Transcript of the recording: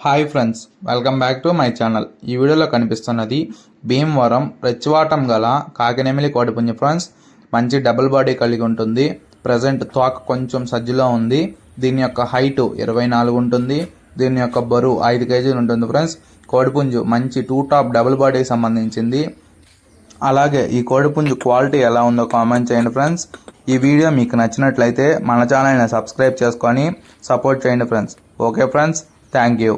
Hi friends, welcome back to my channel. ఈ వీడియోలో కనిపిస్తున్నది భీమవరం రెచ్చివాటం గల కాకినెమిలి కోడిపుంజు ఫ్రెండ్స్. మంచి డబుల్ బాడీ కలిగి ఉంటుంది. ప్రజెంట్ తోక కొంచెం సజ్జలో ఉంది. దీని యొక్క హైట్ 24 ఉంటుంది. దీని యొక్క బరువు 5 కేజీలు ఉంటుంది ఫ్రెండ్స్. కోడిపుంజు మంచి టూ టాప్ డబుల్ బాడీకి సంబంధించింది. అలాగే ఈ కోడిపుంజు క్వాలిటీ ఎలా ఉందో కామెంట్ చేయండి ఫ్రెండ్స్. ఈ వీడియో మీకు నచ్చినట్లయితే మన ఛానల్ని సబ్స్క్రైబ్ చేసుకొని సపోర్ట్ చేయండి friends. Okay friends, thank you.